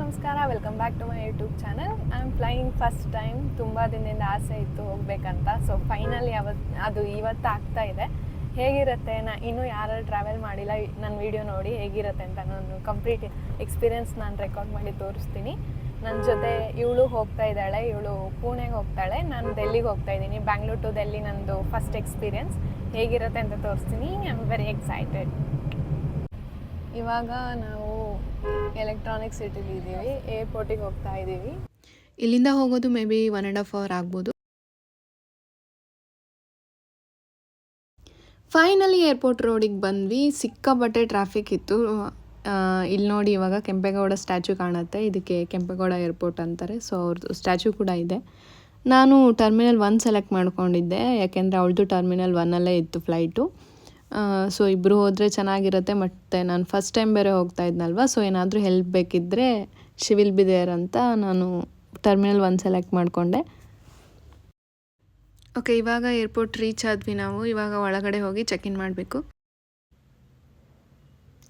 ನಮಸ್ಕಾರ, welcome back to my YouTube channel. I am flying first time. ತುಂಬ ದಿನದಿಂದ ಆಸೆ ಇತ್ತು ಹೋಗ್ಬೇಕಂತ. ಸೊ ಫೈನಲಿ ಅದು ಇವತ್ತು ಆಗ್ತಾ ಇದೆ. ಹೇಗಿರುತ್ತೆ, ಇನ್ನೂ ಯಾರು ಟ್ರಾವೆಲ್ ಮಾಡಿಲ್ಲ, ನನ್ನ ವೀಡಿಯೋ ನೋಡಿ ಹೇಗಿರುತ್ತೆ ಅಂತ ನಾನು ಕಂಪ್ಲೀಟ್ ಎಕ್ಸ್ಪೀರಿಯೆನ್ಸ್ ನಾನು ರೆಕಾರ್ಡ್ ಮಾಡಿ ತೋರಿಸ್ತೀನಿ. ನನ್ನ ಜೊತೆ ಇವಳು ಹೋಗ್ತಾ ಇದ್ದಾಳೆ, ಇವಳು ಪುಣೆಗೆ ಹೋಗ್ತಾಳೆ, ನಾನು ಡೆಲ್ಲಿಗೆ ಹೋಗ್ತಾ ಇದ್ದೀನಿ. ಬ್ಯಾಂಗ್ಳೂರ್ ಟು ಡೆಲ್ಲಿ ನನ್ನದು ಫಸ್ಟ್ ಎಕ್ಸ್ಪೀರಿಯೆನ್ಸ್. ಹೇಗಿರುತ್ತೆ ಅಂತ ತೋರಿಸ್ತೀನಿ. I am very excited. ಇವಾಗ ನಾವು ಎಲೆಕ್ಟ್ರಾನಿಕ್ ಸಿಟಿಲಿ ಇದ್ದೀವಿ, ಏರ್ಪೋರ್ಟಿಗೆ ಹೋಗ್ತಾ ಇದ್ದೀವಿ. ಇಲ್ಲಿಂದ ಹೋಗೋದು ಮೇ ಬಿ 1.5 hour ಆಗ್ಬೋದು. ಫೈನಲಿ ಏರ್ಪೋರ್ಟ್ ರೋಡಿಗೆ ಬಂದ್ವಿ. ಸಿಕ್ಕಾಪಟ್ಟೆ ಟ್ರಾಫಿಕ್ ಇತ್ತು. ಇಲ್ಲಿ ನೋಡಿ, ಇವಾಗ ಕೆಂಪೇಗೌಡ ಸ್ಟ್ಯಾಚು ಕಾಣುತ್ತೆ. ಇದಕ್ಕೆ ಕೆಂಪೇಗೌಡ ಏರ್ಪೋರ್ಟ್ ಅಂತಾರೆ. ಸೊ ಅವ್ರದ್ದು ಸ್ಟ್ಯಾಚು ಕೂಡ ಇದೆ. ನಾನು ಟರ್ಮಿನಲ್ 1 ಸೆಲೆಕ್ಟ್ ಮಾಡ್ಕೊಂಡಿದ್ದೆ, ಯಾಕೆಂದರೆ ಅವಳದು ಟರ್ಮಿನಲ್ 1ಅಲ್ಲೇ ಇತ್ತು ಫ್ಲೈಟು. ಸೊ ಇಬ್ಬರು ಹೋದರೆ ಚೆನ್ನಾಗಿರುತ್ತೆ. ಮತ್ತು ನಾನು ಫಸ್ಟ್ ಟೈಮ್ ಬೇರೆ ಹೋಗ್ತಾ ಇದ್ನಲ್ವ, ಸೊ ಏನಾದರೂ ಹೆಲ್ಪ್ ಬೇಕಿದ್ದರೆ ಶಿ ವಿಲ್ ಬಿ ದೇರ್ ಅಂತ ನಾನು ಟರ್ಮಿನಲ್ 1 ಸೆಲೆಕ್ಟ್ ಮಾಡಿಕೊಂಡೆ. ಓಕೆ, ಇವಾಗ ಏರ್ಪೋರ್ಟ್ ರೀಚ್ ಆದ್ವಿ ನಾವು. ಇವಾಗ ಒಳಗಡೆ ಹೋಗಿ ಚೆಕ್ ಇನ್ ಮಾಡಬೇಕು.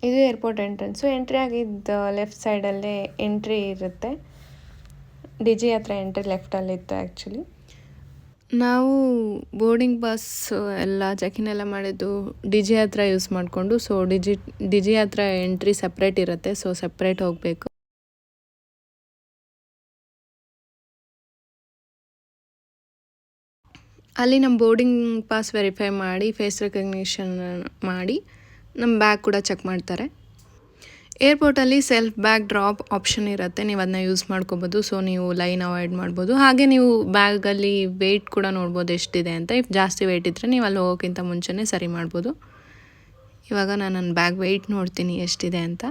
ಇದು ಏರ್ಪೋರ್ಟ್ ಎಂಟ್ರೆನ್ಸು. ಎಂಟ್ರಿ ಆಗಿದ್ದು ಲೆಫ್ಟ್ ಸೈಡಲ್ಲೇ ಎಂಟ್ರಿ ಇರುತ್ತೆ. ಡಿಜಿ ಹತ್ರ ಎಂಟ್ರಿ ಲೆಫ್ಟಲ್ಲಿತ್ತು ಆ್ಯಕ್ಚುಲಿ. ನಾವು ಬೋರ್ಡಿಂಗ್ ಪಾಸ್ ಎಲ್ಲ ಚೆಕಿನ್ ಎಲ್ಲ ಮಾಡಿದ್ದು ಡಿಜಿ ಹತ್ರ ಯೂಸ್ ಮಾಡಿಕೊಂಡು. ಸೊ ಡಿಜಿ ಹತ್ರ ಎಂಟ್ರಿ ಸಪ್ರೇಟ್ ಇರುತ್ತೆ, ಸೊ ಸಪ್ರೇಟ್ ಹೋಗಬೇಕು. ಅಲ್ಲಿ ನಮ್ಮ ಬೋರ್ಡಿಂಗ್ ಪಾಸ್ ವೆರಿಫೈ ಮಾಡಿ, ಫೇಸ್ ರೆಕಗ್ನಿಷನ್ ಮಾಡಿ ನಮ್ಮ ಬ್ಯಾಗ್ ಕೂಡ ಚೆಕ್ ಮಾಡ್ತಾರೆ. ಏರ್ಪೋರ್ಟಲ್ಲಿ ಸೆಲ್ಫ್ ಬ್ಯಾಗ್ ಡ್ರಾಪ್ ಆಪ್ಷನ್ ಇರುತ್ತೆ, ನೀವು ಅದನ್ನ ಯೂಸ್ ಮಾಡ್ಕೋಬೋದು. ಸೊ ನೀವು ಲೈನ್ ಅವಾಯ್ಡ್ ಮಾಡ್ಬೋದು. ಹಾಗೆ ನೀವು ಬ್ಯಾಗಲ್ಲಿ ವೆಯ್ಟ್ ಕೂಡ ನೋಡ್ಬೋದು ಎಷ್ಟಿದೆ ಅಂತ. ಇಫ್ ಜಾಸ್ತಿ ವೆಯ್ಟ್ ಇದ್ದರೆ ನೀವು ಅಲ್ಲಿ ಹೋಗೋಕ್ಕಿಂತ ಮುಂಚೆನೇ ಸರಿ ಮಾಡ್ಬೋದು. ಇವಾಗ ನಾನು ನನ್ನ ಬ್ಯಾಗ್ ವೆಯ್ಟ್ ನೋಡ್ತೀನಿ ಎಷ್ಟಿದೆ ಅಂತ.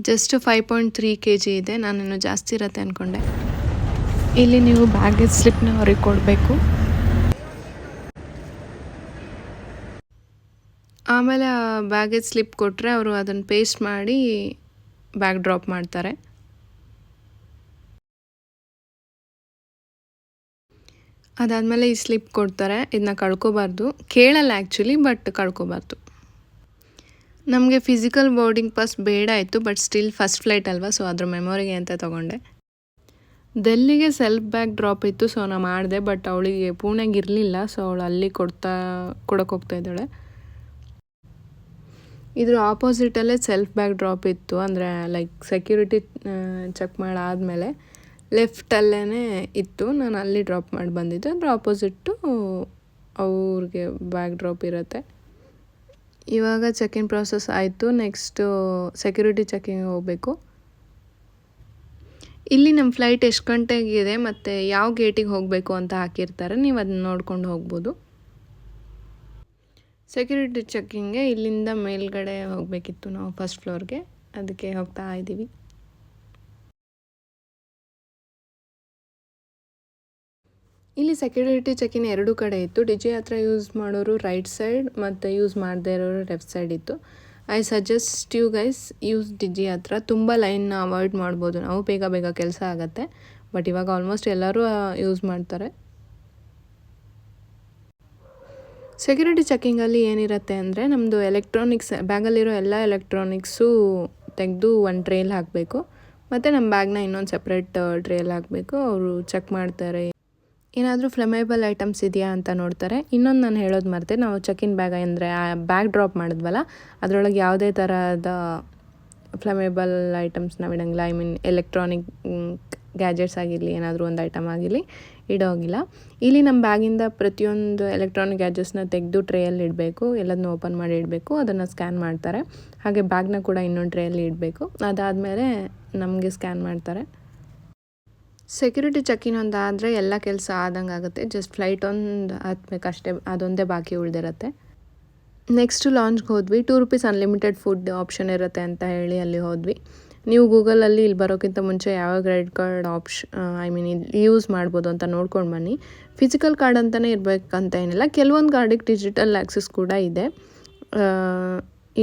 ಜಸ್ಟ್ 5.3 kg ಇದೆ. ನಾನಿನ್ನು ಜಾಸ್ತಿ ಇರುತ್ತೆ ಅಂದ್ಕೊಂಡೆ. ಇಲ್ಲಿ ನೀವು ಬ್ಯಾಗೇಜ್ ಸ್ಲಿಪ್ನ ಅವ್ರಿಗೆ ಕೊಡಬೇಕು. ಆಮೇಲೆ ಆ ಬ್ಯಾಗೇಜ್ ಸ್ಲಿಪ್ ಕೊಟ್ಟರೆ ಅವರು ಅದನ್ನು ಪೇಸ್ಟ್ ಮಾಡಿ ಬ್ಯಾಗ್ ಡ್ರಾಪ್ ಮಾಡ್ತಾರೆ. ಅದಾದಮೇಲೆ ಈ ಸ್ಲಿಪ್ ಕೊಡ್ತಾರೆ. ಇದನ್ನ ಕಳ್ಕೊಬಾರ್ದು, ಕೇಳಲ್ಲ ಆ್ಯಕ್ಚುಲಿ, ಬಟ್ ಕಳ್ಕೊಬಾರ್ದು. ನಮಗೆ ಫಿಸಿಕಲ್ ಬೋರ್ಡಿಂಗ್ ಪಾಸ್ ಬೇಡ ಇತ್ತು, ಬಟ್ ಸ್ಟಿಲ್ ಫಸ್ಟ್ ಫ್ಲೈಟ್ ಅಲ್ವಾ, ಸೊ ಅದ್ರ ಮೆಮೊರಿಗೆ ಅಂತ ತೊಗೊಂಡೆ. ಡೆಲ್ಲಿಗೆ ಸೆಲ್ಫ್ ಬ್ಯಾಗ್ ಡ್ರಾಪ್ ಇತ್ತು, ಸೊ ನಾನು ಮಾಡಿದೆ. ಬಟ್ ಅವಳಿಗೆ ಪುಣೆಗೆ ಇರಲಿಲ್ಲ, ಸೊ ಅವಳು ಅಲ್ಲಿ ಕೊಡೋಕೆ ಹೋಗ್ತಾ ಇದ್ದಾಳೆ. ಇದ್ರ ಆಪೋಸಿಟಲ್ಲೇ ಸೆಲ್ಫ್ ಬ್ಯಾಗ್ ಡ್ರಾಪ್ ಇತ್ತು. ಅಂದರೆ ಲೈಕ್ ಸೆಕ್ಯೂರಿಟಿ ಚೆಕ್ ಮಾಡಾದಮೇಲೆ ಲೆಫ್ಟಲ್ಲೇ ಇತ್ತು. ನಾನು ಅಲ್ಲಿ ಡ್ರಾಪ್ ಮಾಡಿ ಬಂದಿದ್ದೆ. ಅದ್ರ ಆಪೋಸಿಟ್ಟು ಅವ್ರಿಗೆ ಬ್ಯಾಗ್ ಡ್ರಾಪ್ ಇರುತ್ತೆ. ಇವಾಗ ಚೆಕ್-ಇನ್ ಪ್ರಾಸೆಸ್ ಆಯಿತು. ನೆಕ್ಸ್ಟು ಸೆಕ್ಯೂರಿಟಿ ಚೆಕಿಂಗ್ ಹೋಗಬೇಕು. ಇಲ್ಲಿ ನಮ್ಮ ಫ್ಲೈಟ್ ಎಷ್ಟು ಗಂಟೆಗಿದೆ ಮತ್ತು ಯಾವ ಗೇಟಿಗೆ ಹೋಗಬೇಕು ಅಂತ ಹಾಕಿರ್ತಾರೆ, ನೀವು ಅದನ್ನ ನೋಡ್ಕೊಂಡು ಹೋಗ್ಬೋದು. ಸೆಕ್ಯೂರಿಟಿ ಚೆಕ್ಕಿಂಗ್ಗೆ ಇಲ್ಲಿಂದ ಮೇಲ್ಗಡೆ ಹೋಗಬೇಕಿತ್ತು ನಾವು ಫಸ್ಟ್ ಫ್ಲೋರ್ಗೆ, ಅದಕ್ಕೆ ಹೋಗ್ತಾ ಇದ್ದೀವಿ. ಇಲ್ಲಿ ಸೆಕ್ಯೂರಿಟಿ ಚೆಕಿನ್ 2 ಕಡೆ ಇತ್ತು. ಡಿಜಿ ಹತ್ರ ಯೂಸ್ ಮಾಡೋರು ರೈಟ್ ಸೈಡ್ ಮತ್ತು ಯೂಸ್ ಮಾಡದೇ ಇರೋರು ಲೆಫ್ಟ್ ಸೈಡ್ ಇತ್ತು. I suggest you guys use digi ಹತ್ರ. ತುಂಬ ಲೈನ್ನ ಅವಾಯ್ಡ್ ಮಾಡ್ಬೋದು ನಾವು, ಬೇಗ ಕೆಲಸ ಆಗುತ್ತೆ. ಬಟ್ ಇವಾಗ ಆಲ್ಮೋಸ್ಟ್ ಎಲ್ಲರೂ ಯೂಸ್ ಮಾಡ್ತಾರೆ. ಸೆಕ್ಯೂರಿಟಿ ಚೆಕಿಂಗಲ್ಲಿ ಏನಿರುತ್ತೆ ಅಂದರೆ, ನಮ್ಮದು ಎಲೆಕ್ಟ್ರಾನಿಕ್ಸ್ ಬ್ಯಾಗಲ್ಲಿರೋ ಎಲ್ಲ ಎಲೆಕ್ಟ್ರಾನಿಕ್ಸು ತೆಗೆದು ಒಂದು ಟ್ರೇಲಿ ಹಾಕಬೇಕು. ಮತ್ತು ನಮ್ಮ ಬ್ಯಾಗ್ನ ಇನ್ನೊಂದು ಸಪ್ರೇಟ್ ಟ್ರೇಲಿ ಹಾಕಬೇಕು. ಅವರು ಚೆಕ್ ಮಾಡ್ತಾರೆ, ಏನಾದರೂ ಫ್ಲೆಮೇಬಲ್ ಐಟಮ್ಸ್ ಇದೆಯಾ ಅಂತ ನೋಡ್ತಾರೆ. ಇನ್ನೊಂದು ನಾನು ಹೇಳೋದು ಮರೆತೆ, ನಾವು ಚೆಕ್-ಇನ್ ಬ್ಯಾಗ್ ಅಂದರೆ ಆ ಬ್ಯಾಗ್ ಡ್ರಾಪ್ ಮಾಡಿದ್ವಲ್ಲ, ಅದರೊಳಗೆ ಯಾವುದೇ ಥರದ ಫ್ಲೆಮೇಬಲ್ ಐಟಮ್ಸ್ ನಾವು ಇಡೋಂಗಿಲ್ಲ. ಐ ಮೀನ್ ಎಲೆಕ್ಟ್ರಾನಿಕ್ ಗ್ಯಾಜೆಟ್ಸ್ ಆಗಿರಲಿ, ಏನಾದರೂ ಒಂದು ಐಟಮ್ ಆಗಿರಲಿ ಇಡೋಂಗಿಲ್ಲ. ಇಲ್ಲಿ ನಮ್ಮ ಬ್ಯಾಗಿಂದ ಪ್ರತಿಯೊಂದು ಎಲೆಕ್ಟ್ರಾನಿಕ್ ಗ್ಯಾಜೆಟ್ಸ್ನ ತೆಗೆದು ಟ್ರೇಯಲ್ಲಿ ಇಡಬೇಕು. ಎಲ್ಲದನ್ನೂ ಓಪನ್ ಮಾಡಿ ಇಡಬೇಕು. ಅದನ್ನು ಸ್ಕ್ಯಾನ್ ಮಾಡ್ತಾರೆ. ಹಾಗೆ ಬ್ಯಾಗ್ನ ಕೂಡ ಇನ್ನೊಂದು ಟ್ರೇಯಲ್ಲಿ ಇಡಬೇಕು. ಅದಾದಮೇಲೆ ನಮಗೆ ಸ್ಕ್ಯಾನ್ ಮಾಡ್ತಾರೆ. ಸೆಕ್ಯೂರಿಟಿ ಚೆಕ್-ಇನ್ ಒಂದಾದರೆ ಎಲ್ಲ ಕೆಲಸ ಆದಂಗೆ ಆಗುತ್ತೆ. ಜಸ್ಟ್ ಫ್ಲೈಟ್ ಒಂದು ಹತ್ತಬೇಕಷ್ಟೇ, ಅದೊಂದೇ ಬಾಕಿ ಉಳಿದಿರುತ್ತೆ. ನೆಕ್ಸ್ಟು ಲಾಂಚ್ಗೆ ಹೋದ್ವಿ. ₹2 ಅನ್ಲಿಮಿಟೆಡ್ ಫುಡ್ ಆಪ್ಷನ್ ಇರುತ್ತೆ ಅಂತ ಹೇಳಿ ಅಲ್ಲಿ ಹೋದ್ವಿ. ನೀವು ಗೂಗಲಲ್ಲಿ ಇಲ್ಲಿ ಬರೋಕ್ಕಿಂತ ಮುಂಚೆ ಯಾವ ಕ್ರೆಡಿಟ್ ಕಾರ್ಡ್ ಇಲ್ಲಿ ಯೂಸ್ ಮಾಡ್ಬೋದು ಅಂತ ನೋಡ್ಕೊಂಡು ಬನ್ನಿ. ಫಿಸಿಕಲ್ ಕಾರ್ಡ್ ಅಂತಲೇ ಇರಬೇಕಂತ ಏನಿಲ್ಲ. ಕೆಲವೊಂದು ಕಾರ್ಡಿಗೆ ಡಿಜಿಟಲ್ ಆ್ಯಕ್ಸಸ್ ಕೂಡ ಇದೆ.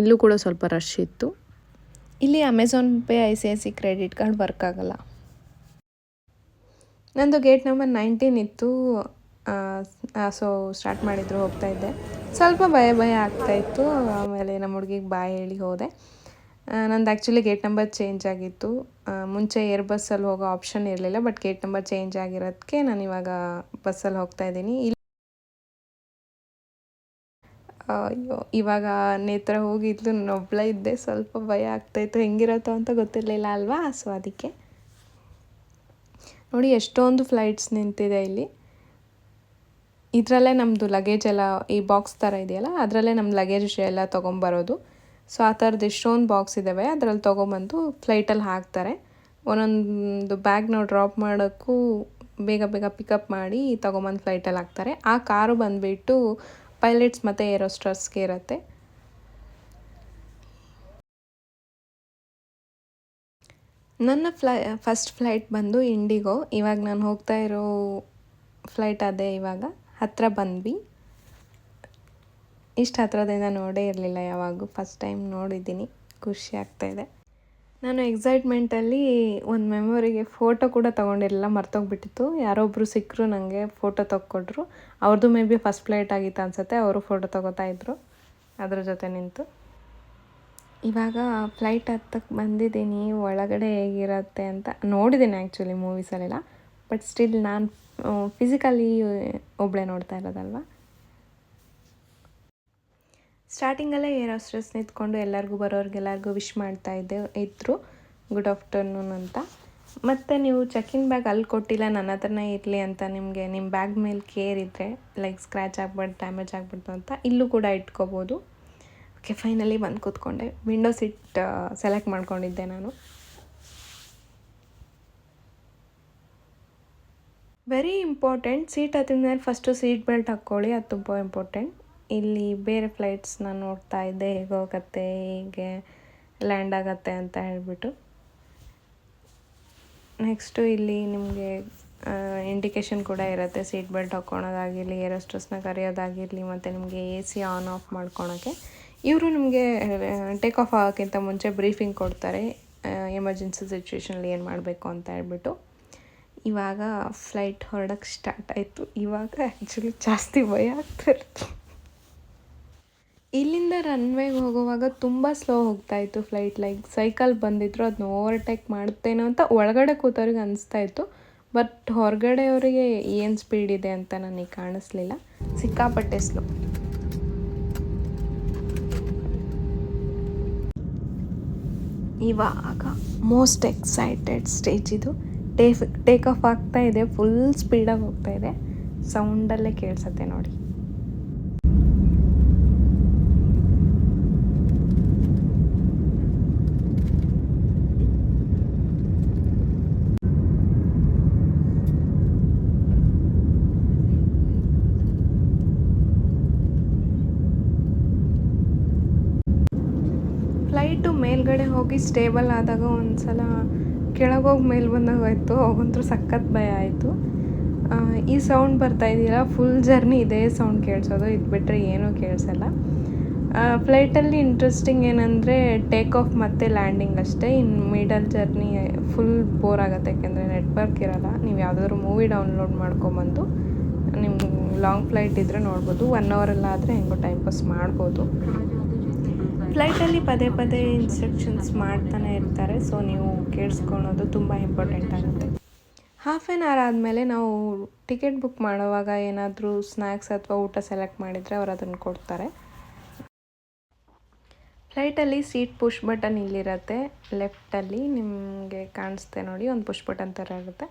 ಇಲ್ಲೂ ಕೂಡ ಸ್ವಲ್ಪ ರಶ್ ಇತ್ತು. ಇಲ್ಲಿ Amazon pay, ICICI credit card work ಆಗಲ್ಲ. ನಂದು ಗೇಟ್ ನಂಬರ್ 19 ಇತ್ತು. ಸೊ ಸ್ಟಾರ್ಟ್ ಮಾಡಿದ್ರು, ಹೋಗ್ತಾಯಿದ್ದೆ. ಸ್ವಲ್ಪ ಭಯ ಆಗ್ತಾಯಿತ್ತು. ಆಮೇಲೆ ನಮ್ಮ ಹುಡುಗಿಗೆ ಬಾಯ್ ಹೇಳಿ ಹೋದೆ. ನಂದು ಆ್ಯಕ್ಚುಲಿ ಗೇಟ್ ನಂಬರ್ ಚೇಂಜ್ ಆಗಿತ್ತು. ಮುಂಚೆ ಏರ್ ಬಸ್ಸಲ್ಲಿ ಹೋಗೋ ಆಪ್ಷನ್ ಇರಲಿಲ್ಲ, ಬಟ್ ಗೇಟ್ ನಂಬರ್ ಚೇಂಜ್ ಆಗಿರೋದಕ್ಕೆ ನಾನು ಇವಾಗ ಬಸ್ಸಲ್ಲಿ ಹೋಗ್ತಾ ಇದ್ದೀನಿ. ಅಯ್ಯೋ, ಇವಾಗ ನೇತ್ರ ಹೋಗಿದ್ಲು, ನಾನು ಒಬ್ಬಳೇ ಇದ್ದೆ, ಸ್ವಲ್ಪ ಭಯ ಆಗ್ತಾಯಿತ್ತು, ಹೆಂಗಿರುತ್ತೋ ಅಂತ ಗೊತ್ತಿರಲಿಲ್ಲ ಅಲ್ವಾ. ಸೊ ಅದಕ್ಕೆ ನೋಡಿ ಎಷ್ಟೊಂದು ಫ್ಲೈಟ್ಸ್ ನಿಂತಿದೆ ಇಲ್ಲಿ. ಇದರಲ್ಲೇ ನಮ್ಮದು ಲಗೇಜ್ ಎಲ್ಲ, ಈ ಬಾಕ್ಸ್ ಥರ ಇದೆಯಲ್ಲ, ಅದರಲ್ಲೇ ನಮ್ಮ ಲಗೇಜ್ ಎಲ್ಲ ತೊಗೊಂಬರೋದು. ಸೊ ಆ ಥರದ್ದು ಎಷ್ಟೊಂದು ಬಾಕ್ಸ್ ಇದ್ದಾವೆ, ಅದರಲ್ಲಿ ತೊಗೊಂಬಂದು ಫ್ಲೈಟಲ್ಲಿ ಹಾಕ್ತಾರೆ. ಒಂದೊಂದು ಬ್ಯಾಗ್ ನಾವು ಡ್ರಾಪ್ ಮಾಡೋಕ್ಕೂ ಬೇಗ ಬೇಗ ಪಿಕಪ್ ಮಾಡಿ ತೊಗೊಂಬಂದು ಫ್ಲೈಟಲ್ಲಿ ಹಾಕ್ತಾರೆ. ಆ ಕಾರು ಬಂದುಬಿಟ್ಟು ಪೈಲಟ್ಸ್ ಮತ್ತು ಏರೋಸ್ಟಾರ್ಸ್ಗೆ ಇರುತ್ತೆ. ನನ್ನ ಫಸ್ಟ್ ಫ್ಲೈಟ್ ಬಂದು ಇಂಡಿಗೋ. ಇವಾಗ ನಾನು ಹೋಗ್ತಾ ಇರೋ ಫ್ಲೈಟ್ ಅದೇ. ಇವಾಗ ಹತ್ತಿರ ಬಂದ್ವಿ. ಇಷ್ಟು ಹತ್ರದಿಂದ ನೋಡೇ ಇರಲಿಲ್ಲ ಯಾವಾಗೂ, ಫಸ್ಟ್ ಟೈಮ್ ನೋಡಿದ್ದೀನಿ, ಖುಷಿ ಆಗ್ತಾಯಿದೆ. ನಾನು ಎಕ್ಸೈಟ್ಮೆಂಟಲ್ಲಿ ಒಂದು ಮೆಮೊರಿಗೆ ಫೋಟೋ ಕೂಡ ತೊಗೊಂಡಿರಲಿಲ್ಲ, ಮರ್ತೋಗ್ಬಿಟ್ಟಿತ್ತು. ಯಾರೊಬ್ಬರು ಸಿಕ್ಕರು, ನನಗೆ ಫೋಟೋ ತೊಗೊಟ್ರು. ಅವ್ರದ್ದು ಮೇ ಬಿ ಫಸ್ಟ್ ಫ್ಲೈಟ್ ಆಗಿತ್ತು ಅನಿಸುತ್ತೆ, ಅವರು ಫೋಟೋ ತೊಗೋತಾಯಿದ್ರು ಅದ್ರ ಜೊತೆ ನಿಂತು. ಇವಾಗ ಫ್ಲೈಟ್ ಹತ್ತಕ್ಕೆ ಬಂದಿದ್ದೀನಿ. ಒಳಗಡೆ ಹೇಗಿರುತ್ತೆ ಅಂತ ನೋಡಿದ್ದೀನಿ ಆ್ಯಕ್ಚುಲಿ ಮೂವೀಸಲ್ಲೆಲ್ಲ, ಬಟ್ ಸ್ಟಿಲ್ ನಾನು ಫಿಸಿಕಲಿ ಒಬ್ಬಳೇ ನೋಡ್ತಾ ಇರೋದಲ್ವ. ಸ್ಟಾರ್ಟಿಂಗಲ್ಲೇ ಏರ್ ಹೋಸ್ಟೆಸ್ ನಿಂತ್ಕೊಂಡು ಎಲ್ಲರಿಗೂ ಬರೋರಿಗೆಲ್ಲರಿಗೂ ವಿಶ್ ಮಾಡ್ತಾ ಇದ್ರು ಗುಡ್ ಆಫ್ಟರ್ನೂನ್ ಅಂತ. ಮತ್ತು ನೀವು ಚೆಕ್-ಇನ್ ಬ್ಯಾಗ್ ಅಲ್ಲಿ ಕೊಟ್ಟಿಲ್ಲ, ನನ್ನ ಹತ್ರನೇ ಇರಲಿ ಅಂತ ನಿಮಗೆ ನಿಮ್ಮ ಬ್ಯಾಗ್ ಮೇಲೆ ಕೇರ್ ಇದ್ದರೆ, ಲೈಕ್ ಸ್ಕ್ರ್ಯಾಚ್ ಆಗ್ಬಾರ್ದು, ಡ್ಯಾಮೇಜ್ ಆಗ್ಬಾರ್ದು ಅಂತ ಇಲ್ಲೂ ಕೂಡ ಇಟ್ಕೋಬೋದು. ಓಕೆ, ಫೈನಲಿ ಬಂದು ಕೂತ್ಕೊಂಡೆ. ವಿಂಡೋ ಸೀಟ್ ಸೆಲೆಕ್ಟ್ ಮಾಡ್ಕೊಂಡಿದ್ದೆ ನಾನು. ವೆರಿ ಇಂಪಾರ್ಟೆಂಟ್, ಸೀಟ್ ಹತ್ತಿದ ಮೇಲೆ ಫಸ್ಟು ಸೀಟ್ ಬೆಲ್ಟ್ ಹಾಕ್ಕೊಳ್ಳಿ, ಅದು ತುಂಬ ಇಂಪಾರ್ಟೆಂಟ್. ಇಲ್ಲಿ ಬೇರೆ ಫ್ಲೈಟ್ಸ್ನ ನೋಡ್ತಾ ಇದ್ದೆ, ಹೇಗೆ ಹೋಗುತ್ತೆ, ಹೇಗೆ ಲ್ಯಾಂಡ್ ಆಗುತ್ತೆ ಅಂತ ಹೇಳಿಬಿಟ್ಟು. ನೆಕ್ಸ್ಟು ಇಲ್ಲಿ ನಿಮಗೆ ಇಂಡಿಕೇಷನ್ ಕೂಡ ಇರುತ್ತೆ, ಸೀಟ್ ಬೆಲ್ಟ್ ಹಾಕ್ಕೊಳೋದಾಗಿರಲಿ, ಏರ್ ಹೋಸ್ಟೆಸ್ನ ಕರೆಯೋದಾಗಿರಲಿ, ಮತ್ತು ನಿಮಗೆ AC ಆನ್ ಆಫ್ ಮಾಡ್ಕೊಳೋಕ್ಕೆ. ಇವರು ನಿಮಗೆ ಟೇಕ್ ಆಫ್ ಆಗೋಕ್ಕಿಂತ ಮುಂಚೆ ಬ್ರೀಫಿಂಗ್ ಕೊಡ್ತಾರೆ, ಎಮರ್ಜೆನ್ಸಿ ಸಿಚುವೇಷನಲ್ಲಿ ಏನು ಮಾಡಬೇಕು ಅಂತ ಹೇಳ್ಬಿಟ್ಟು. ಇವಾಗ ಫ್ಲೈಟ್ ಹೊರಡೋಕ್ಕೆ ಸ್ಟಾರ್ಟ್ ಆಯಿತು. ಇವಾಗ ಆ್ಯಕ್ಚುಲಿ ಜಾಸ್ತಿ ಭಯ ಆಗ್ತಾಯಿತ್ತು. ಇಲ್ಲಿಂದ ರನ್ವೇಗೆ ಹೋಗುವಾಗ ತುಂಬ ಸ್ಲೋ ಹೋಗ್ತಾಯಿತ್ತು ಫ್ಲೈಟ್, ಲೈಕ್ ಸೈಕಲ್ ಬಂದಿದ್ರು ಅದನ್ನ ಓವರ್ಟೇಕ್ ಮಾಡುತ್ತೇನೋ ಅಂತ ಒಳಗಡೆ ಕೂತವ್ರಿಗೆ ಅನಿಸ್ತಾಯಿತ್ತು. ಬಟ್ ಹೊರಗಡೆಯವರಿಗೆ ಏನು ಸ್ಪೀಡ್ ಇದೆ ಅಂತ ನನಗೆ ಕಾಣಿಸ್ಲಿಲ್ಲ, ಸಿಕ್ಕಾಪಟ್ಟೆ ಸ್ಲೋ. ಇವಾಗ ಮೋಸ್ಟ್ ಎಕ್ಸೈಟೆಡ್ ಸ್ಟೇಜ್ ಇದು. ಟೇಕ್ ಆಫ್ ಆಗ್ತಾ ಇದೆ, ಫುಲ್ ಸ್ಪೀಡಾಗಿ ಹೋಗ್ತಾ ಇದೆ, ಸೌಂಡಲ್ಲೇ ಕೇಳಿಸುತ್ತೆ ನೋಡಿ. ಫ್ಲೈಟು ಮೇಲ್ಗಡೆ ಹೋಗಿ ಸ್ಟೇಬಲ್ ಆದಾಗ ಒಂದು ಸಲ ಕೆಳಗೋಗಿ ಮೇಲೆ ಬಂದಾಗ ಆಯಿತು, ಅವಾಗಂತೂ ಸಖತ್ ಭಯ ಆಯಿತು. ಈ ಸೌಂಡ್ ಬರ್ತಾ ಇದೆಯಲ್ಲ, ಫುಲ್ ಜರ್ನಿ ಇದೇ ಸೌಂಡ್ ಕೇಳಿಸೋದು, ಇದು ಬಿಟ್ಟರೆ ಏನೂ ಕೇಳಿಸಲ್ಲ. ಫ್ಲೈಟಲ್ಲಿ ಇಂಟ್ರೆಸ್ಟಿಂಗ್ ಏನಂದರೆ ಟೇಕ್ ಆಫ್ ಮತ್ತು ಲ್ಯಾಂಡಿಂಗ್ ಅಷ್ಟೇ. ಇನ್ನು ಮಿಡಲ್ ಜರ್ನಿ ಫುಲ್ ಬೋರ್ ಆಗುತ್ತೆ, ಯಾಕೆಂದರೆ ನೆಟ್ವರ್ಕ್ ಇರೋಲ್ಲ. ನೀವು ಯಾವುದಾದ್ರೂ ಮೂವಿ ಡೌನ್ಲೋಡ್ ಮಾಡ್ಕೊಂಬಂದು ನಿಮ್ಗೆ ಲಾಂಗ್ ಫ್ಲೈಟ್ ಇದ್ದರೆ ನೋಡ್ಬೋದು. 1 ಅವರೆಲ್ಲ ಆದರೆ ಹೆಂಗೋ ಟೈಮ್ ಪಾಸ್ ಮಾಡ್ಬೋದು. ಫ್ಲೈಟಲ್ಲಿ ಪದೇ ಪದೇ ಇನ್ಸ್ಟ್ರಕ್ಷನ್ಸ್ ಮಾಡ್ತಾನೆ ಇರ್ತಾರೆ, ಸೊ ನೀವು ಕೇಳಿಸ್ಕೊಳೋದು ತುಂಬ ಇಂಪಾರ್ಟೆಂಟ್ ಆಗುತ್ತೆ. ಹಾಫ್ ಆನ್ ಅವರ್ ಆದಮೇಲೆ ನಾವು ಟಿಕೆಟ್ ಬುಕ್ ಮಾಡುವಾಗ ಏನಾದರೂ ಸ್ನ್ಯಾಕ್ಸ್ ಅಥವಾ ಊಟ ಸೆಲೆಕ್ಟ್ ಮಾಡಿದರೆ ಅವ್ರು ಅದನ್ನು ಕೊಡ್ತಾರೆ. ಫ್ಲೈಟಲ್ಲಿ ಸೀಟ್ ಪುಷ್ ಬಟನ್ ಇಲ್ಲಿರುತ್ತೆ ಲೆಫ್ಟಲ್ಲಿ, ನಿಮಗೆ ಕಾಣಿಸ್ತೆ ನೋಡಿ, ಒಂದು ಪುಷ್ ಬಟನ್ ಥರ ಇರುತ್ತೆ.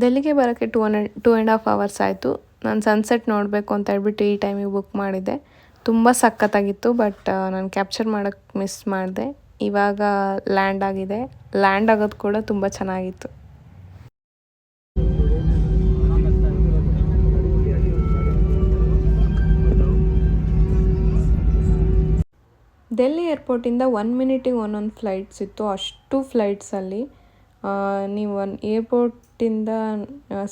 ಡೆಲ್ಲಿಗೆ ಬರೋಕ್ಕೆ 2.5 ಅವರ್ಸ್ ಆಯಿತು. ನಾನು ಸನ್ಸೆಟ್ ನೋಡಬೇಕು ಅಂತ ಹೇಳ್ಬಿಟ್ಟು ಈ ಟೈಮಿಗೆ ಬುಕ್ ಮಾಡಿದ್ದೆ. ತುಂಬ ಸಖತ್ತಾಗಿತ್ತು, ಬಟ್ ನಾನು ಕ್ಯಾಪ್ಚರ್ ಮಾಡೋಕ್ಕೆ ಮಿಸ್ ಮಾಡಿದೆ. ಇವಾಗ ಲ್ಯಾಂಡ್ ಆಗಿದೆ, ಲ್ಯಾಂಡ್ ಆಗೋದು ಕೂಡ ತುಂಬ ಚೆನ್ನಾಗಿತ್ತು. ಡೆಲ್ಲಿ ಏರ್ಪೋರ್ಟಿಂದ 1 ಮಿನಿಟಿಗೆ ಒಂದೊಂದು ಫ್ಲೈಟ್ಸ್ ಇತ್ತು, ಅಷ್ಟು ಫ್ಲೈಟ್ಸಲ್ಲಿ. ನೀವು ಏರ್ಪೋರ್ಟಿಂದ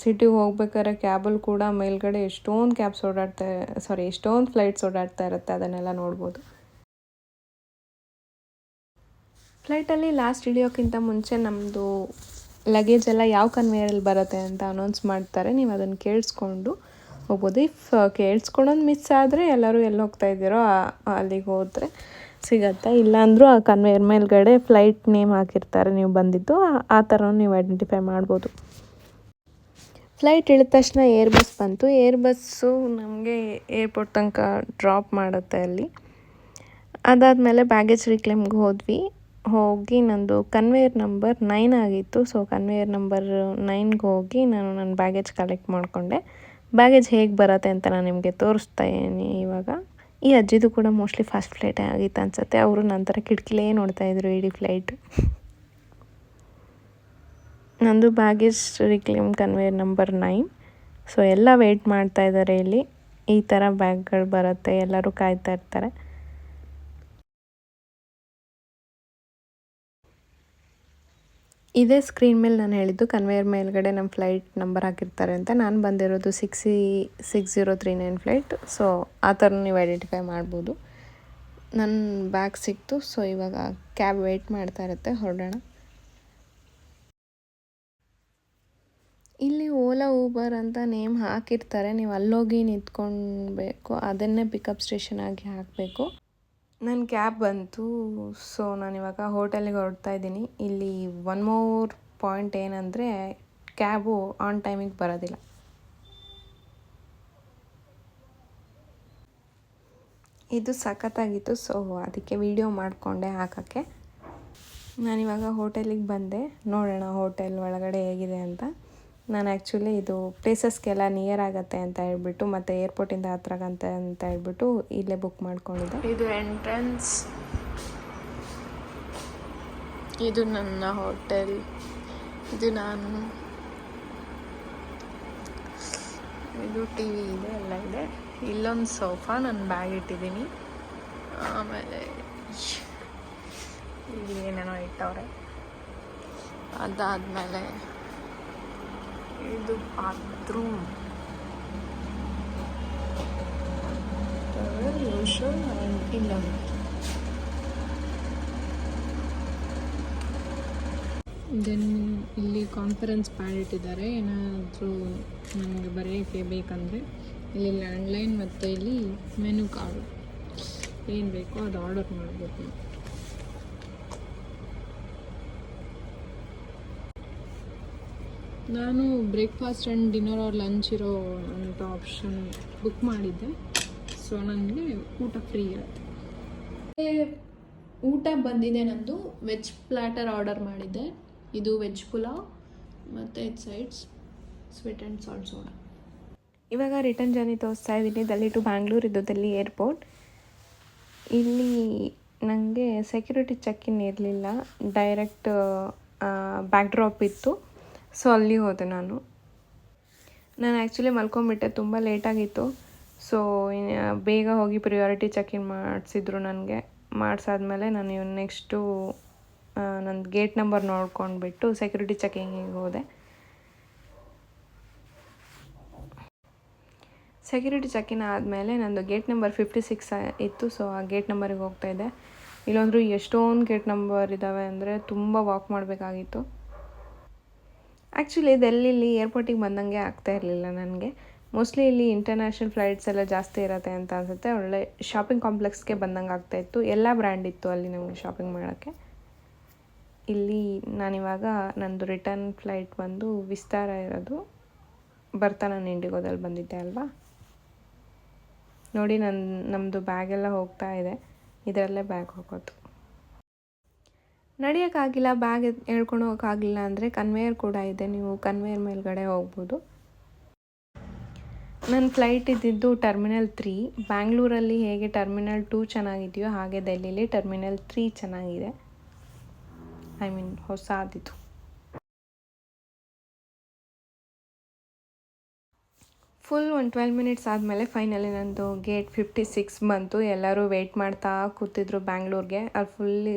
ಸಿಟಿಗೆ ಹೋಗ್ಬೇಕಾದ್ರೆ ಕ್ಯಾಬಲ್ಲಿ ಕೂಡ ಮೇಲ್ಗಡೆ ಎಷ್ಟೊಂದು ಫ್ಲೈಟ್ಸ್ ಓಡಾಡ್ತಾ ಇರುತ್ತೆ, ಅದನ್ನೆಲ್ಲ ನೋಡ್ಬೋದು. ಫ್ಲೈಟಲ್ಲಿ ಲಾಸ್ಟ್ ಹಿಡಿಯೋಕ್ಕಿಂತ ಮುಂಚೆ ನಮ್ಮದು ಲಗೇಜ್ ಎಲ್ಲ ಯಾವ ಕನ್ವೇಯರಲ್ಲಿ ಬರುತ್ತೆ ಅಂತ ಅನೌನ್ಸ್ ಮಾಡ್ತಾರೆ, ನೀವು ಅದನ್ನು ಕೇಳಿಸ್ಕೊಂಡು ಹೋಗ್ಬೋದು. ಇಫ್ ಕೇಳಿಸ್ಕೊಳ್ಳೋದು ಮಿಸ್ ಆದರೆ ಎಲ್ಲರೂ ಎಲ್ಲಿ ಹೋಗ್ತಾ ಇದ್ದೀರೋ ಅಲ್ಲಿಗೆ ಹೋದರೆ ಸಿಗತ್ತೆ. ಇಲ್ಲಾಂದರೂ ಆ ಕನ್ವೇಯರ್ ಮೇಲ್ಗಡೆ ಫ್ಲೈಟ್ ನೇಮ್ ಹಾಕಿರ್ತಾರೆ ನೀವು ಬಂದಿದ್ದು, ಆ ಥರ ನೀವು ಐಡೆಂಟಿಫೈ ಮಾಡ್ಬೋದು. ಫ್ಲೈಟ್ ಇಳಿದ ತಕ್ಷಣ ಏರ್ ಬಸ್ ಬಂತು. ಏರ್ ಬಸ್ಸು ನಮಗೆ ಏರ್ಪೋರ್ಟ್ ತನಕ ಡ್ರಾಪ್ ಮಾಡುತ್ತೆ ಅಲ್ಲಿ. ಅದಾದಮೇಲೆ ಬ್ಯಾಗೇಜ್ ರಿಕ್ಲೇಮ್ಗೆ ಹೋಗಿ ನಂದು ಕನ್ವೇಯರ್ ನಂಬರ್ 9 ಆಗಿತ್ತು. ಸೊ ಕನ್ವೇಯರ್ ನಂಬರ್ 9ಗೆ ಹೋಗಿ ನಾನು ನನ್ನ ಬ್ಯಾಗೇಜ್ ಕಲೆಕ್ಟ್ ಮಾಡಿಕೊಂಡೆ. ಬ್ಯಾಗೇಜ್ ಹೇಗೆ ಬರುತ್ತೆ ಅಂತ ನಾನು ನಿಮಗೆ ತೋರಿಸ್ತಾ ಇದ್ದೀನಿ ಇವಾಗ. ಈ ಅಜ್ಜಿದು ಕೂಡ ಮೋಸ್ಟ್ಲಿ ಫಸ್ಟ್ ಫ್ಲೈಟೇ ಆಗಿತ್ತು ಅನಿಸುತ್ತೆ. ಅವರು ನಂತರ ಕಿಟಕಿಲೇ ನೋಡ್ತಾಯಿದ್ರು ಇಡೀ ಫ್ಲೈಟ್. ನಂದು baggage reclaim conveyor number 9. So ಎಲ್ಲ ವೆಯ್ಟ್ ಮಾಡ್ತಾ ಇದ್ದಾರೆ ಇಲ್ಲಿ. ಈ ಥರ ಬ್ಯಾಗ್ಗಳು ಬರುತ್ತೆ, ಎಲ್ಲರೂ ಕಾಯ್ತಾ ಇರ್ತಾರೆ. ಇದೇ ಸ್ಕ್ರೀನ್ ಮೇಲೆ ನಾನು ಹೇಳಿದ್ದು ಕನ್ವೇಯರ್ ಮೇಲ್ಗಡೆ ನಮ್ಮ ಫ್ಲೈಟ್ ನಂಬರ್ ಹಾಕಿರ್ತಾರೆ ಅಂತ. ನಾನು ಬಂದಿರೋದು 6039 ಫ್ಲೈಟ್. ಸೊ ಆ ಥರ ನೀವು ಐಡೆಂಟಿಫೈ ಮಾಡ್ಬೋದು. ನನ್ನ ಬ್ಯಾಗ್ ಸಿಕ್ತು. ಸೊ ಇವಾಗ ಕ್ಯಾಬ್ ವೆಯ್ಟ್ ಮಾಡ್ತಾ ಇರುತ್ತೆ, ಹೊರಡೋಣ. ಇಲ್ಲಿ ಓಲಾ ಊಬರ್ ಅಂತ ನೇಮ್ ಹಾಕಿರ್ತಾರೆ, ನೀವು ಅಲ್ಲೋಗಿ ನಿಂತ್ಕೊಳ್ಬೇಕು, ಅದನ್ನೇ ಪಿಕಪ್ ಸ್ಟೇಷನ್ ಆಗಿ ಹಾಕಬೇಕು. ನನ್ನ ಕ್ಯಾಬ್ ಬಂತು. ಸೊ ನಾನಿವಾಗ ಹೋಟೆಲಿಗೆ ಹೊರಡ್ತಾ ಇದ್ದೀನಿ. ಇಲ್ಲಿ ಒನ್ ಮೋರ್ ಪಾಯಿಂಟ್ ಏನಂದರೆ ಕ್ಯಾಬು ಆನ್ ಟೈಮಿಗೆ ಬರೋದಿಲ್ಲ. ಇದು ಸಖತ್ತಾಗಿತ್ತು. ಸೊ ಅದಕ್ಕೆ ವಿಡಿಯೋ ಮಾಡಿಕೊಂಡೆ ಹಾಕೋಕ್ಕೆ. ನಾನಿವಾಗ ಹೋಟೆಲಿಗೆ ಬಂದೆ, ನೋಡೋಣ ಹೋಟೆಲ್ ಒಳಗಡೆ ಹೇಗಿದೆ ಅಂತ. ನಾನು ಆ್ಯಕ್ಚುಲಿ ಇದು ಪ್ಲೇಸಸ್ಗೆಲ್ಲ ನಿಯರ್ ಆಗುತ್ತೆ ಅಂತ ಹೇಳ್ಬಿಟ್ಟು, ಮತ್ತು ಏರ್ಪೋರ್ಟಿಂದ ಹತ್ರ ಆಗತ್ತೆ ಅಂತ ಹೇಳ್ಬಿಟ್ಟು ಇಲ್ಲೇ ಬುಕ್ ಮಾಡ್ಕೊಂಡಿದ್ದೆ. ಇದು ಎಂಟ್ರೆನ್ಸ್, ಇದು ನನ್ನ ಹೋಟೆಲ್, ಇದು ನಾನು, ಇದು ಟಿ ವಿ ಇದೆ, ಎಲ್ಲ ಇದೆ. ಇಲ್ಲೊಂದು ಸೋಫಾ, ನನ್ನ ಬ್ಯಾಗ್ ಇಟ್ಟಿದ್ದೀನಿ. ಆಮೇಲೆ ಇಲ್ಲಿ ಏನೇನೋ ಇಟ್ಟವ್ರೆ. ಅದಾದಮೇಲೆ ಇದು ಬಾತ್ರೂಮ್. ಇಲ್ಲ ದೆನ್ ಇಲ್ಲಿ ಕಾನ್ಫರೆನ್ಸ್ ಪ್ಯಾಡ್ ಇಟ್ಟಿದ್ದಾರೆ. ಏನಾದರೂ ನಮಗೆ ಬರೆಯೋಕ್ಕೆ ಬೇಕಂದರೆ ಇಲ್ಲಿ ಲ್ಯಾಂಡ್ಲೈನ್ ಮತ್ತು ಇಲ್ಲಿ ಮೆನು ಕಾರ್ಡು, ಏನು ಬೇಕೋ ಅದು ಆರ್ಡರ್ ಮಾಡಬೇಕು. ನಾನು breakfast and dinner or lunch ಇರೋ ಅಂತ ಆಪ್ಷನ್ ಬುಕ್ ಮಾಡಿದ್ದೆ. ಸೊ ನನಗೆ ಊಟ ಫ್ರೀ ಇರುತ್ತೆ. ಊಟ ಬಂದಿದೆ ನಂದು. ವೆಜ್ ಪ್ಲ್ಯಾಟರ್ ಆರ್ಡರ್ ಮಾಡಿದ್ದೆ. ಇದು ವೆಜ್ ಪುಲಾವ್ ಮತ್ತು sides sweet and salt soda. ಇವಾಗ ರಿಟರ್ನ್ ಜರ್ನಿ ತೋರಿಸ್ತಾ ಇದ್ದೀನಿ. ಡೆಲ್ಲಿ ಟು ಬ್ಯಾಂಗ್ಳೂರ್, ಇದು ಡೆಲ್ಲಿ ಏರ್ಪೋರ್ಟ್. ಇಲ್ಲಿ ನನಗೆ ಸೆಕ್ಯೂರಿಟಿ ಚೆಕ್ ಇನ್ ಇರಲಿಲ್ಲ, ಡೈರೆಕ್ಟ್ ಬ್ಯಾಕ್ ಡ್ರಾಪ್ ಇತ್ತು. ಸೊ ಅಲ್ಲಿ ಹೋದೆ ನಾನು ಆ್ಯಕ್ಚುಲಿ ಮಲ್ಕೊಂಬಿಟ್ಟೆ, ತುಂಬ ಲೇಟಾಗಿತ್ತು. ಸೊ ಬೇಗ ಹೋಗಿ ಪ್ರಿಯಾರಿಟಿ ಚೆಕ್ ಇನ್ ಮಾಡಿಸಿದ್ರು ನನಗೆ. ಮಾಡಿಸಾದ್ಮೇಲೆ ನಾನು ನೆಕ್ಸ್ಟು ನನ್ನ ಗೇಟ್ ನಂಬರ್ ನೋಡ್ಕೊಂಡ್ಬಿಟ್ಟು ಸೆಕ್ಯೂರಿಟಿ ಚೆಕಿಂಗಿಗೆ ಹೋದೆ. ಸೆಕ್ಯೂರಿಟಿ ಚೆಕಿನ್ ಆದಮೇಲೆ ನಂದು ಗೇಟ್ ನಂಬರ್ 56 ಇತ್ತು. ಸೊ ಆ ಗೇಟ್ ನಂಬರಿಗೆ ಹೋಗ್ತಾಯಿದ್ದೆ. ಇಲ್ಲೊಂದರೂ ಎಷ್ಟೊಂದು ಗೇಟ್ ನಂಬರ್ ಇದ್ದಾವೆ ಅಂದರೆ ತುಂಬ ವಾಕ್ ಮಾಡಬೇಕಾಗಿತ್ತು. ಆ್ಯಕ್ಚುಲಿ ಡೆಲ್ಲಿಲಿ ಏರ್ಪೋರ್ಟಿಗೆ ಬಂದಂಗೆ ಆಗ್ತಾ ಇರಲಿಲ್ಲ ನನಗೆ. ಮೋಸ್ಟ್ಲಿ ಇಲ್ಲಿ ಇಂಟರ್ನ್ಯಾಷನಲ್ ಫ್ಲೈಟ್ಸ್ ಎಲ್ಲ ಜಾಸ್ತಿ ಇರುತ್ತೆ ಅಂತ ಅನಿಸುತ್ತೆ. ಒಳ್ಳೆ ಶಾಪಿಂಗ್ ಕಾಂಪ್ಲೆಕ್ಸ್ಗೆ ಬಂದಂಗೆ ಆಗ್ತಾಯಿತ್ತು. ಎಲ್ಲ ಬ್ರ್ಯಾಂಡ್ ಇತ್ತು ಅಲ್ಲಿ ನಮಗೆ ಶಾಪಿಂಗ್ ಮಾಡೋಕ್ಕೆ. ಇಲ್ಲಿ ನಾನಿವಾಗ ನಂದು ರಿಟರ್ನ್ ಫ್ಲೈಟ್ ಬಂದು ವಿಸ್ತಾರ ಇರೋದು. ಬರ್ತಾ ನಾನು ಇಂಡಿಗೋದಲ್ಲಿ ಬಂದಿದ್ದೆ ಅಲ್ವಾ. ನೋಡಿ ನಮ್ಮದು ಬ್ಯಾಗೆಲ್ಲ ಹೋಗ್ತಾ ಇದೆ. ಇದರಲ್ಲೇ ಬ್ಯಾಗ್ ಹೋಗೋದು. ನಡೆಯೋಕ್ಕಾಗಿಲ್ಲ, ಬ್ಯಾಗ್ ಹೇಳ್ಕೊಂಡು ಹೋಗೋಕ್ಕಾಗಲಿಲ್ಲ ಅಂದರೆ ಕನ್ವೇಯರ್ ಕೂಡ ಇದೆ, ನೀವು ಕನ್ವೇಯರ್ ಮೇಲ್ಗಡೆ ಹೋಗ್ಬೋದು. ನನ್ನ ಫ್ಲೈಟ್ ಇದ್ದಿದ್ದು ಟರ್ಮಿನಲ್ 3. ಬ್ಯಾಂಗ್ಳೂರಲ್ಲಿ ಹೇಗೆ ಟರ್ಮಿನಲ್ 2 ಚೆನ್ನಾಗಿದೆಯೋ ಹಾಗೆ ಡೆಲ್ಲಿಲಿ ಟರ್ಮಿನಲ್ 3 ಚೆನ್ನಾಗಿದೆ. ಹೊಸದಿದು. ಫುಲ್ ಒಂದು 12 ಮಿನಿಟ್ಸ್ ಆದಮೇಲೆ ಫೈನಲಿ ನಂದು ಗೇಟ್ 56 ಬಂತು. ಎಲ್ಲರೂ ವೆಯ್ಟ್ ಮಾಡ್ತಾ ಕೂತಿದ್ರು ಬ್ಯಾಂಗ್ಳೂರ್ಗೆ. ಅಲ್ಲಿ ಫುಲ್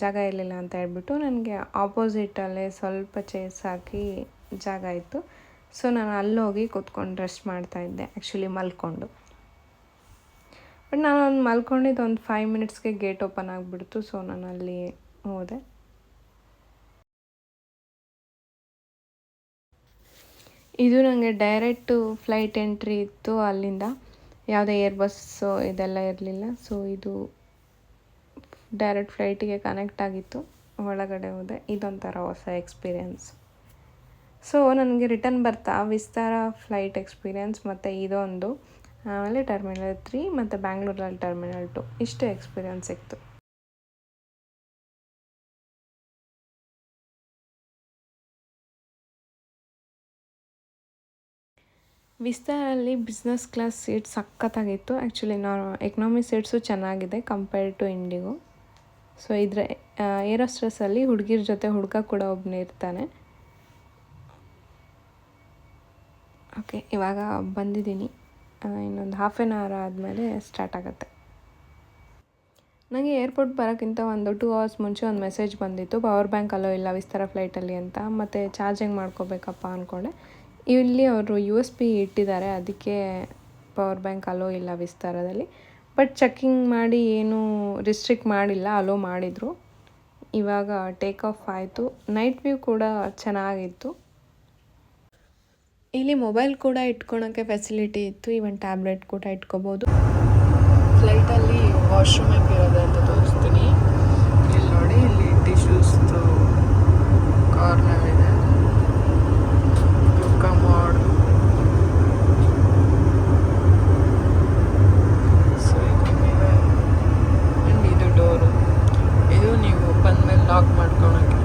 ಜಾಗ ಇರಲಿಲ್ಲ ಅಂತ ಹೇಳ್ಬಿಟ್ಟು ನನಗೆ ಆಪೋಸಿಟಲ್ಲೇ ಸ್ವಲ್ಪ ಚೇರ್ಸ್ ಹಾಕಿ ಜಾಗ ಇತ್ತು. ಸೊ ನಾನು ಅಲ್ಲೋಗಿ ಕೂತ್ಕೊಂಡು ರೆಸ್ಟ್ ಮಾಡ್ತಾಯಿದ್ದೆ, ಆ್ಯಕ್ಚುಲಿ ಮಲ್ಕೊಂಡು. ಬಟ್ ನಾನು ಮಲ್ಕೊಂಡಿದ್ದು ಒಂದು 5 ಮಿನಿಟ್ಸ್ಗೆ ಗೇಟ್ ಓಪನ್ ಆಗಿಬಿಡ್ತು. ಸೊ ನಾನು ಅಲ್ಲಿ ಹೋದೆ. ಇದು ನನಗೆ ಡೈರೆಕ್ಟು ಫ್ಲೈಟ್ ಎಂಟ್ರಿ ಇತ್ತು ಅಲ್ಲಿಂದ. ಯಾವುದೇ ಏರ್ ಬಸ್ಸು ಇದೆಲ್ಲ ಇರಲಿಲ್ಲ. ಸೊ ಇದು ಡೈರೆಕ್ಟ್ ಫ್ಲೈಟಿಗೆ ಕನೆಕ್ಟ್ ಆಗಿತ್ತು, ಒಳಗಡೆ ಹೋದೆ. ಇದೊಂಥರ ಹೊಸ ಎಕ್ಸ್ಪೀರಿಯೆನ್ಸ್. ಸೊ ನನಗೆ ರಿಟರ್ನ್ ಬರ್ತಾ ವಿಸ್ತಾರ ಫ್ಲೈಟ್ ಎಕ್ಸ್ಪೀರಿಯೆನ್ಸ್ ಮತ್ತು ಇದೊಂದು, ಆಮೇಲೆ ಟರ್ಮಿನಲ್ 3 ಮತ್ತು ಬ್ಯಾಂಗ್ಳೂರಲ್ಲಿ ಟರ್ಮಿನಲ್ 2 ಇಷ್ಟು ಎಕ್ಸ್ಪೀರಿಯೆನ್ಸ್ ಸಿಕ್ತು. ವಿಸ್ತಾರಲ್ಲಿ ಬಿಸ್ನೆಸ್ ಕ್ಲಾಸ್ ಸೀಟ್ ಸಖತ್ತಾಗಿತ್ತು. ಆ್ಯಕ್ಚುಲಿ ಎಕನಾಮಿ ಸೀಟ್ಸು ಚೆನ್ನಾಗಿದೆ ಕಂಪೇರ್ ಟು ಇಂಡಿಗೋ. ಸೊ ಇದ್ರ ಏರೋಸ್ಟ್ರೆಸ್ಸಲ್ಲಿ ಹುಡುಗಿರ ಜೊತೆ ಹುಡುಗ ಕೂಡ ಒಬ್ಬನೇ ಇರ್ತಾನೆ. ಓಕೆ, ಇವಾಗ ಬಂದಿದ್ದೀನಿ. ಇನ್ನೊಂದು ಹಾಫ್ ಆನ್ ಅವರ್ ಆದಮೇಲೆ ಸ್ಟಾರ್ಟ್ ಆಗುತ್ತೆ. ನನಗೆ ಏರ್ಪೋರ್ಟ್ ಬರೋಕ್ಕಿಂತ ಒಂದು 2 ಅವರ್ಸ್ ಮುಂಚೆ ಒಂದು ಮೆಸೇಜ್ ಬಂದಿತ್ತು, ಪವರ್ ಬ್ಯಾಂಕ್ ಅಲೋ ಇಲ್ಲ ವಿಸ್ತಾರ ಫ್ಲೈಟಲ್ಲಿ ಅಂತ. ಮತ್ತು ಚಾರ್ಜಿಂಗ್ ಮಾಡ್ಕೋಬೇಕಪ್ಪ ಅಂದ್ಕೊಂಡೆ. ಇಲ್ಲಿ ಅವರು USB ಇಟ್ಟಿದ್ದಾರೆ, ಅದಕ್ಕೆ ಪವರ್ ಬ್ಯಾಂಕ್ ಅಲೋ ಇಲ್ಲ ವಿಸ್ತಾರದಲ್ಲಿ. ಬಟ್ ಚೆಕ್ಕಿಂಗ್ ಮಾಡಿ ಏನೂ ರಿಸ್ಟ್ರಿಕ್ಟ್ ಮಾಡಿಲ್ಲ, ಅಲೋ ಮಾಡಿದರು. ಇವಾಗ ಟೇಕ್ ಆಫ್ ಆಯಿತು. ನೈಟ್ ವ್ಯೂ ಕೂಡ ಚೆನ್ನಾಗಿತ್ತು. ಇಲ್ಲಿ ಮೊಬೈಲ್ ಕೂಡ ಇಟ್ಕೊಳೋಕ್ಕೆ ಫೆಸಿಲಿಟಿ ಇತ್ತು, ಈವನ್ ಟ್ಯಾಬ್ಲೆಟ್ ಕೂಡ ಇಟ್ಕೋಬೋದು. ಫ್ಲೈಟಲ್ಲಿ ವಾಶ್ರೂಮ್ ಹೇಗಿರೋದೆ ಅಂತ ತೋರಿಸ್ತೀನಿ. ಇಲ್ಲಿ ನೋಡಿ, ಇಲ್ಲಿ ಟಿಶ್ಯೂಸ್ದು ಕಾರ್ನರ್ ಇದೆ, ಕಮೋಡ್. ಸೊ ಇದು ಮಿರರ್ ಆ್ಯಂಡ್ ಇದು ಡೋರು. ಇದು ನೀವು ಬಂದಮೇಲೆ ಲಾಕ್ ಮಾಡ್ಕೊಳಕ್ಕೆ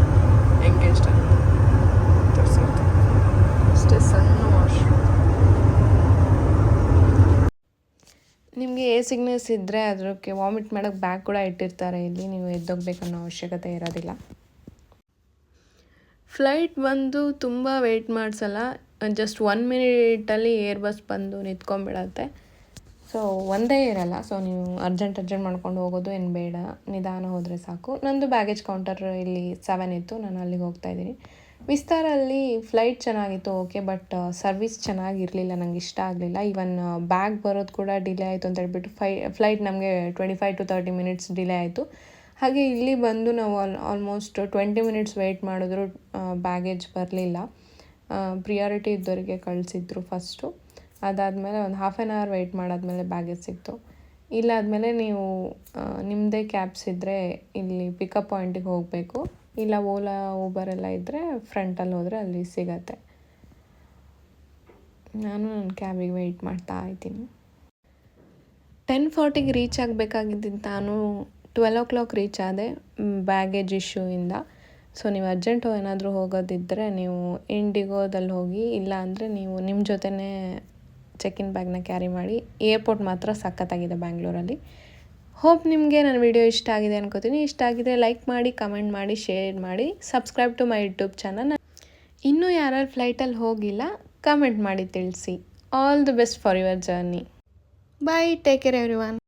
ಹೆಂಗೆ ಇಷ್ಟ ಅಂತ ತೋರಿಸುತ್ತೆ. ಅಷ್ಟೇ ಸಣ್ಣ ವಾಶ್ರೂಮ್. ನಿಮಗೆ ಸಿಗ್ನೆಸ್ ಇದ್ದರೆ ಅದಕ್ಕೆ ವಾಮಿಟ್ ಮಾಡೋಕ್ಕೆ ಬ್ಯಾಗ್ ಕೂಡ ಇಟ್ಟಿರ್ತಾರೆ. ಇಲ್ಲಿ ನೀವು ಎದ್ದೋಗ್ಬೇಕನ್ನೋ ಅವಶ್ಯಕತೆ ಇರೋದಿಲ್ಲ. ಫ್ಲೈಟ್ ಬಂದು ತುಂಬ ವೆಯ್ಟ್ ಮಾಡಿಸಲ್ಲ, ಜಸ್ಟ್ 1 ಮಿನಿಟಲ್ಲಿ ಏರ್ ಬಸ್ ಬಂದು ನಿಂತ್ಕೊಂಡ್ಬಿಡತ್ತೆ. ಸೊ ಒಂದೇ ಇರಲ್ಲ. ಸೊ ನೀವು ಅರ್ಜೆಂಟ್ ಮಾಡ್ಕೊಂಡು ಹೋಗೋದು ಏನು ಬೇಡ, ನಿಧಾನ ಹೋದರೆ ಸಾಕು. ನಂದು ಬ್ಯಾಗೇಜ್ ಕೌಂಟರ್ ಇಲ್ಲಿ 7 ಇತ್ತು, ನಾನು ಅಲ್ಲಿಗೆ ಹೋಗ್ತಾಯಿದ್ದೀನಿ. ವಿಸ್ತಾರಲ್ಲಿ ಫ್ಲೈಟ್ ಚೆನ್ನಾಗಿತ್ತು, ಓಕೆ, ಬಟ್ ಸರ್ವಿಸ್ ಚೆನ್ನಾಗಿರಲಿಲ್ಲ, ನಂಗೆ ಇಷ್ಟ ಆಗಲಿಲ್ಲ. ಈವನ್ ಬ್ಯಾಗ್ ಬರೋದು ಕೂಡ ಡಿಲೇ ಆಯಿತು ಅಂತ ಹೇಳ್ಬಿಟ್ಟು ಫ್ಲೈಟ್ ನಮಗೆ 25 to 30 ಮಿನಿಟ್ಸ್ ಡಿಲೇ ಆಯಿತು. ಹಾಗೆ ಇಲ್ಲಿ ಬಂದು ನಾವು ಆಲ್ಮೋಸ್ಟ್ 20 ಮಿನಿಟ್ಸ್ ವೆಯ್ಟ್ ಮಾಡಿದ್ರು ಬ್ಯಾಗೇಜ್ ಬರಲಿಲ್ಲ. ಪ್ರಿಯಾರಿಟಿ ಇದ್ದವರಿಗೆ ಕಳಿಸಿದ್ರು ಫಸ್ಟು. ಅದಾದಮೇಲೆ ಒಂದು ಹಾಫ್ ಆನ್ ಅವರ್ ವೆಯ್ಟ್ ಮಾಡಾದ್ಮೇಲೆ ಬ್ಯಾಗೇಜ್ ಸಿಕ್ತು. ಇಲ್ಲಾದಮೇಲೆ ನೀವು ನಿಮ್ಮದೇ ಕ್ಯಾಬ್ಸ್ ಇದ್ದರೆ ಇಲ್ಲಿ ಪಿಕಪ್ ಪಾಯಿಂಟಿಗೆ ಹೋಗಬೇಕು, ಇಲ್ಲ ಓಲಾ ಊಬರ್ ಎಲ್ಲ ಇದ್ದರೆ ಫ್ರಂಟಲ್ಲಿ ಹೋದರೆ ಅಲ್ಲಿ ಸಿಗತ್ತೆ. ನಾನು ನನ್ನ ಕ್ಯಾಬಿಗೆ ವೆಯ್ಟ್ ಮಾಡ್ತಾ ಇದ್ದೀನಿ. 10:40ಗೆ ರೀಚ್ ಆಗಬೇಕಾಗಿದ್ದು ನಾನು 12 o'clock ರೀಚ್ ಆದೆ ಬ್ಯಾಗೇಜ್ ಇಶ್ಯೂಯಿಂದ. ಸೊ ನೀವು ಅರ್ಜೆಂಟು ಏನಾದರೂ ಹೋಗೋದಿದ್ದರೆ ನೀವು ಇಂಡಿಗೋದಲ್ಲಿ ಹೋಗಿ, ಇಲ್ಲ ಅಂದರೆ ನೀವು ನಿಮ್ಮ ಜೊತೆನೇ ಚೆಕ್-ಇನ್ ಬ್ಯಾಗ್ನ ಕ್ಯಾರಿ ಮಾಡಿ. ಏರ್ಪೋರ್ಟ್ ಮಾತ್ರ ಸಖತ್ತಾಗಿದೆ ಬ್ಯಾಂಗ್ಳೂರಲ್ಲಿ. ಹೋಪ್ ನಿಮಗೆ ನನ್ನ ವಿಡಿಯೋ ಇಷ್ಟ ಆಗಿದೆ ಅನ್ಕೋತೀನಿ. ಇಷ್ಟ ಆಗಿದ್ರೆ ಲೈಕ್ ಮಾಡಿ, ಕಮೆಂಟ್ ಮಾಡಿ, ಶೇರ್ ಮಾಡಿ, subscribe to my YouTube channel. ಇನ್ನೂ ಯಾರು ಫ್ಲೈಟಲ್ಲಿ ಹೋಗಿಲ್ಲ ಕಮೆಂಟ್ ಮಾಡಿ ತಿಳಿಸಿ. All the best for your journey. Bye, take care everyone.